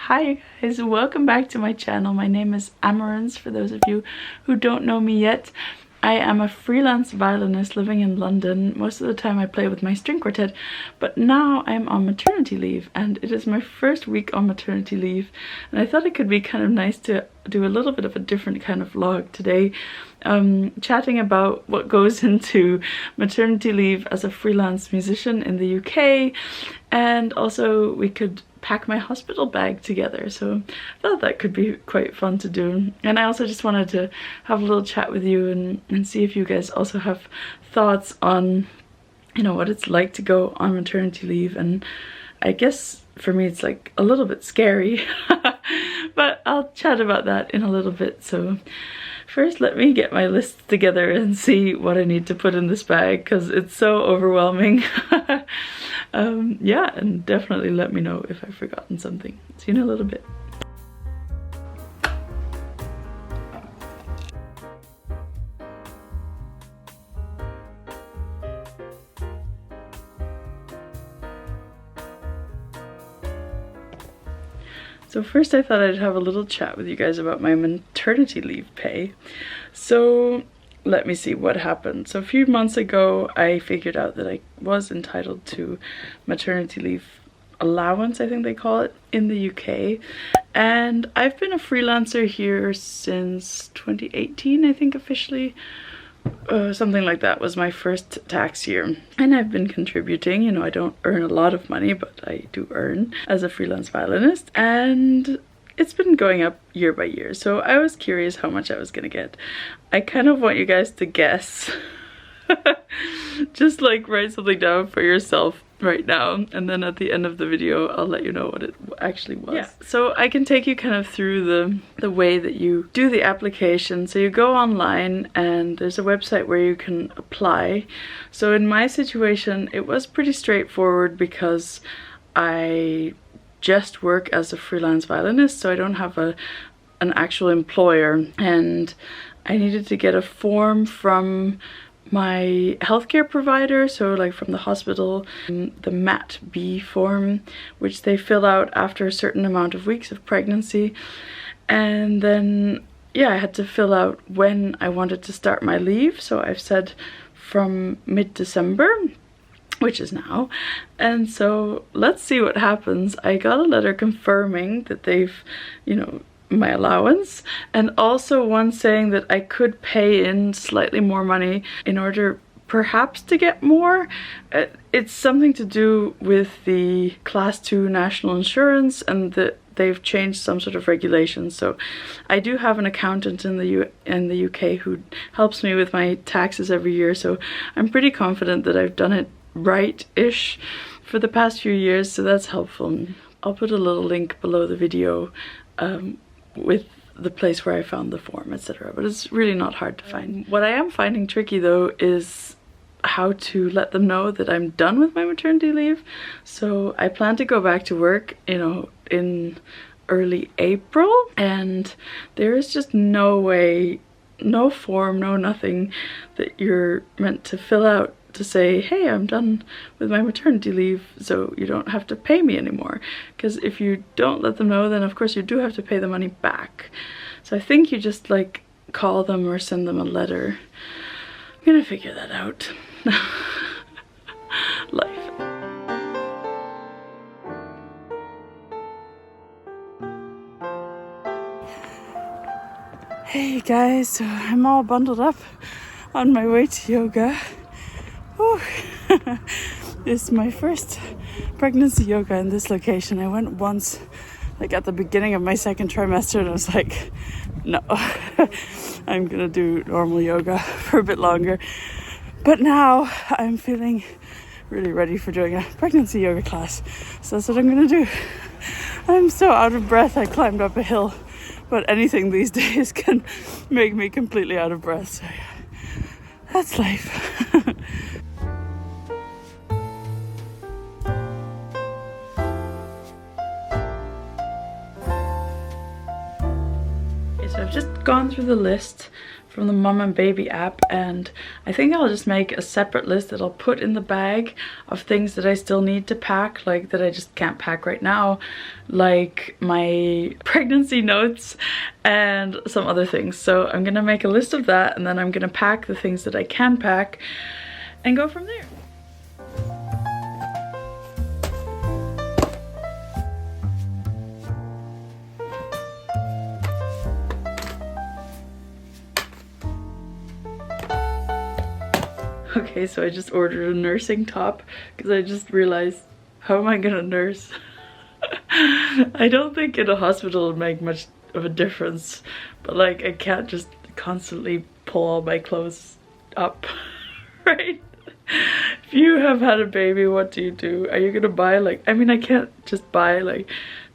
Hi guys, welcome back to my channel. My name is AMARINS, for those of you who don't know me yet. I am a freelance violinist living in London. Most of the time I play with my string quartet, but now I'm on maternity leave and it is my first week on maternity leave, and I thought it could be kind of nice to do a little bit of a different kind of vlog today, chatting about what goes into maternity leave as a freelance musician in the UK, and also we could pack my hospital bag together, so I thought that could be quite fun to do. And I also just wanted to have a little chat with you and see if you guys also have thoughts on, you know, what it's like to go on maternity leave. And I guess for me it's like a little bit scary but I'll chat about that in a little bit. So first let me get my list together and see what I need to put in this bag, because it's so overwhelming. Yeah, and definitely let me know if I've forgotten something. See you in a little bit. So first I thought I'd have a little chat with you guys about my maternity leave pay. So let me see what happened. So a few months ago I figured out that I was entitled to maternity leave allowance, I think they call it, in the UK. And I've been a freelancer here since 2018, I think officially. Something like that was my first tax year, and I've been contributing. You know, I don't earn a lot of money, but I do earn as a freelance violinist, and it's been going up year by year. So I was curious how much I was gonna get. I kind of want you guys to guess. Just like write something down for yourself right now, and then at the end of the video I'll let you know what it actually was. Yeah. So I can take you kind of through the way that you do the application. So you go online and there's a website where you can apply. So in my situation it was pretty straightforward because I just work as a freelance violinist, so I don't have an actual employer, and I needed to get a form from my healthcare provider, so like from the hospital, the MAT B form, which they fill out after a certain amount of weeks of pregnancy. And then yeah, I had to fill out when I wanted to start my leave, so I've said from mid-December, which is now. And so let's see what happens. I got a letter confirming that they've, you know, my allowance, and also one saying that I could pay in slightly more money in order perhaps to get more. It's something to do with the class 2 national insurance, and that they've changed some sort of regulations. So I do have an accountant in the UK who helps me with my taxes every year, so I'm pretty confident that I've done it right-ish for the past few years, so that's helpful. I'll put a little link below the video with the place where I found the form, etc. But it's really not hard to find. What I am finding tricky though is how to let them know that I'm done with my maternity leave. So I plan to go back to work, you know, in early April, and there is just no way, no form, no nothing that you're meant to fill out to say, hey, I'm done with my maternity leave, so you don't have to pay me anymore. Because if you don't let them know, then of course you do have to pay the money back. So I think you just like call them or send them a letter. I'm gonna figure that out. Life. Hey guys, so I'm all bundled up on my way to yoga. This is my first pregnancy yoga in this location. I went once, like at the beginning of my second trimester, and I was like, no, I'm gonna do normal yoga for a bit longer. But now I'm feeling really ready for doing a pregnancy yoga class, so that's what I'm gonna do. I'm so out of breath. I climbed up a hill, but anything these days can make me completely out of breath, so yeah, that's life. So I've just gone through the list from the Mom and Baby app, and I think I'll just make a separate list that I'll put in the bag of things that I still need to pack, like that I just can't pack right now, like my pregnancy notes and some other things. So I'm gonna make a list of that, and then I'm gonna pack the things that I can pack and go from there. Okay, so I just ordered a nursing top because I just realized, how am I gonna nurse? I don't think in a hospital it'll make much of a difference, but like I can't just constantly pull all my clothes up, right? If you have had a baby, what do you do? Are you gonna buy like, I mean, I can't just buy like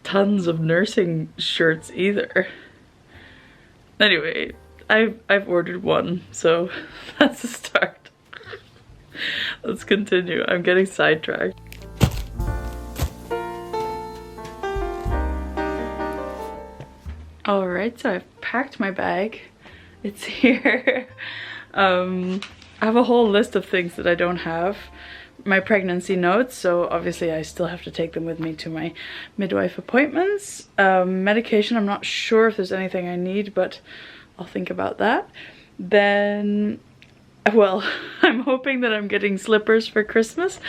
tons of nursing shirts either. Anyway, I've ordered one, so that's a start. Let's continue. I'm getting sidetracked. Alright, so I've packed my bag. It's here. I have a whole list of things that I don't have. My pregnancy notes, so obviously I still have to take them with me to my midwife appointments. Medication, I'm not sure if there's anything I need, but I'll think about that. Then, well, I'm hoping that I'm getting slippers for Christmas,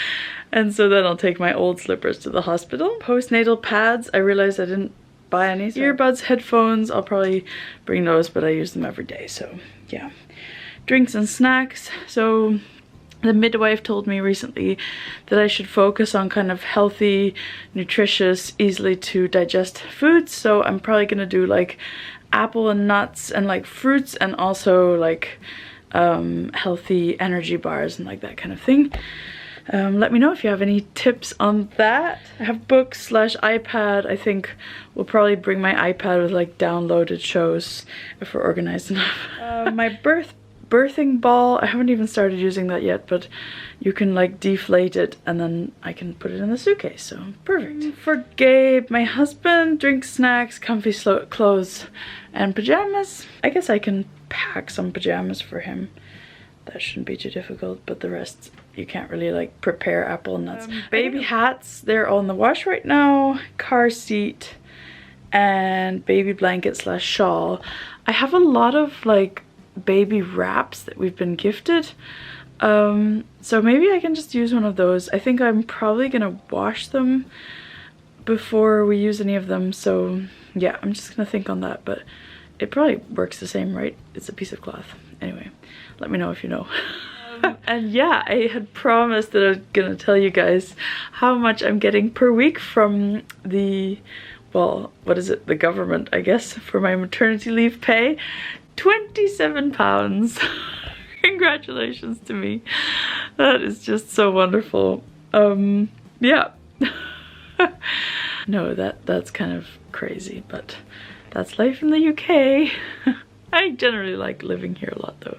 and so then I'll take my old slippers to the hospital. Postnatal pads, I realized I didn't buy any. So. Earbuds, headphones, I'll probably bring those, but I use them every day, so yeah. Drinks and snacks, so the midwife told me recently that I should focus on kind of healthy, nutritious, easily to digest foods, so I'm probably gonna do like apple and nuts and like fruits, and also like healthy energy bars and like that kind of thing. Let me know if you have any tips on that. I have books / iPad. I think we'll probably bring my iPad with like downloaded shows if we're organized enough. My birthing ball, I haven't even started using that yet, but you can like deflate it and then I can put it in the suitcase, so perfect. For Gabe, my husband, drinks, snacks, comfy clothes, and pajamas. I guess I can pack some pajamas for him. That shouldn't be too difficult, but the rest you can't really like prepare apple and nuts. Baby hats, they're all in the wash right now. Car seat and baby blanket / shawl. I have a lot of like baby wraps that we've been gifted, so maybe I can just use one of those. I think I'm probably gonna wash them before we use any of them, so yeah, I'm just gonna think on that, but it probably works the same, right? It's a piece of cloth. Anyway, let me know if you know. And yeah, I had promised that I was gonna tell you guys how much I'm getting per week from the, well, what is it, the government, I guess, for my maternity leave pay. £27. Congratulations to me. That is just so wonderful. Yeah. No, that's kind of crazy, but that's life in the UK. I generally like living here a lot though,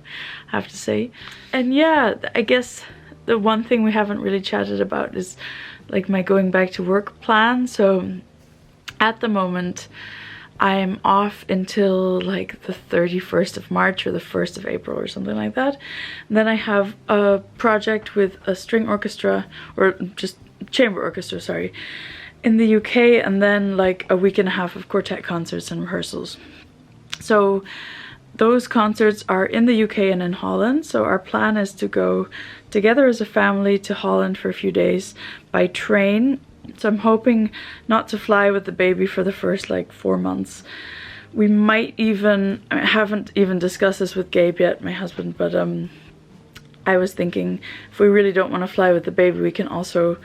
I have to say. And yeah, I guess the one thing we haven't really chatted about is like my going back to work plan. So at the moment I'm off until like the 31st of March or the 1st of April or something like that. And then I have a project with a string orchestra, or just chamber orchestra, sorry, in the UK, and then like a week and a half of quartet concerts and rehearsals. So those concerts are in the UK and in Holland, so our plan is to go together as a family to Holland for a few days by train. So I'm hoping not to fly with the baby for the first like 4 months. We might even, I haven't even discussed this with Gabe yet, my husband, but I was thinking if we really don't want to fly with the baby, we can also,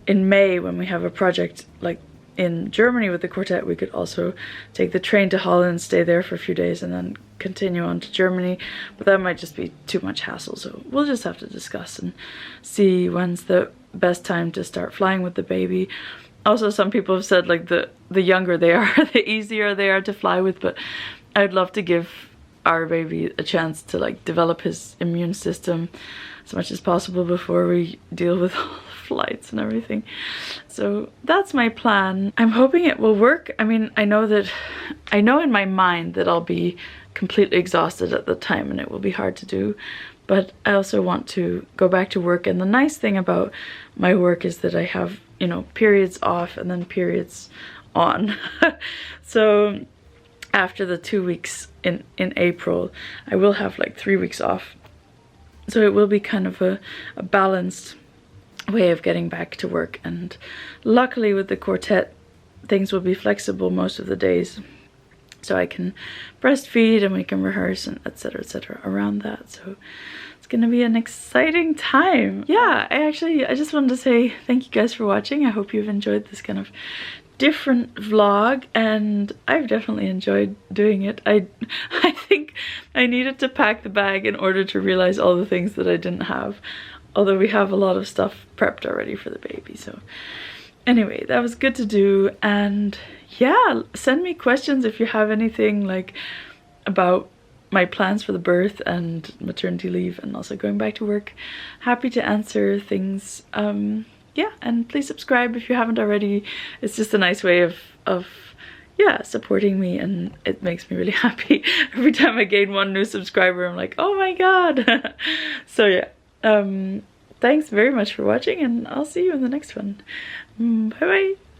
in May when we have a project like in Germany with the quartet, we could also take the train to Holland, stay there for a few days, and then continue on to Germany. But that might just be too much hassle, so we'll just have to discuss and see when's the best time to start flying with the baby. Also, some people have said like the younger they are, the easier they are to fly with, but I'd love to give our baby a chance to like develop his immune system as much as possible before we deal with all the flights and everything. So that's my plan. I'm hoping it will work. I mean, I know in my mind that I'll be completely exhausted at the time and it will be hard to do. But I also want to go back to work, and the nice thing about my work is that I have, you know, periods off and then periods on. So after the 2 weeks in April, I will have like 3 weeks off. So it will be kind of a balanced way of getting back to work. And luckily with the quartet, things will be flexible most of the days. So I can breastfeed and we can rehearse and etc around that. So it's gonna be an exciting time. Yeah, I just wanted to say thank you guys for watching. I hope you've enjoyed this kind of different vlog, and I've definitely enjoyed doing it. I think I needed to pack the bag in order to realize all the things that I didn't have, although we have a lot of stuff prepped already for the baby. So anyway, that was good to do. And yeah, send me questions if you have anything like about my plans for the birth and maternity leave and also going back to work. Happy to answer things. Yeah, and please subscribe if you haven't already. It's just a nice way of yeah, supporting me, and it makes me really happy. Every time I gain one new subscriber, I'm like, oh my god. So yeah, thanks very much for watching, and I'll see you in the next one. Bye bye.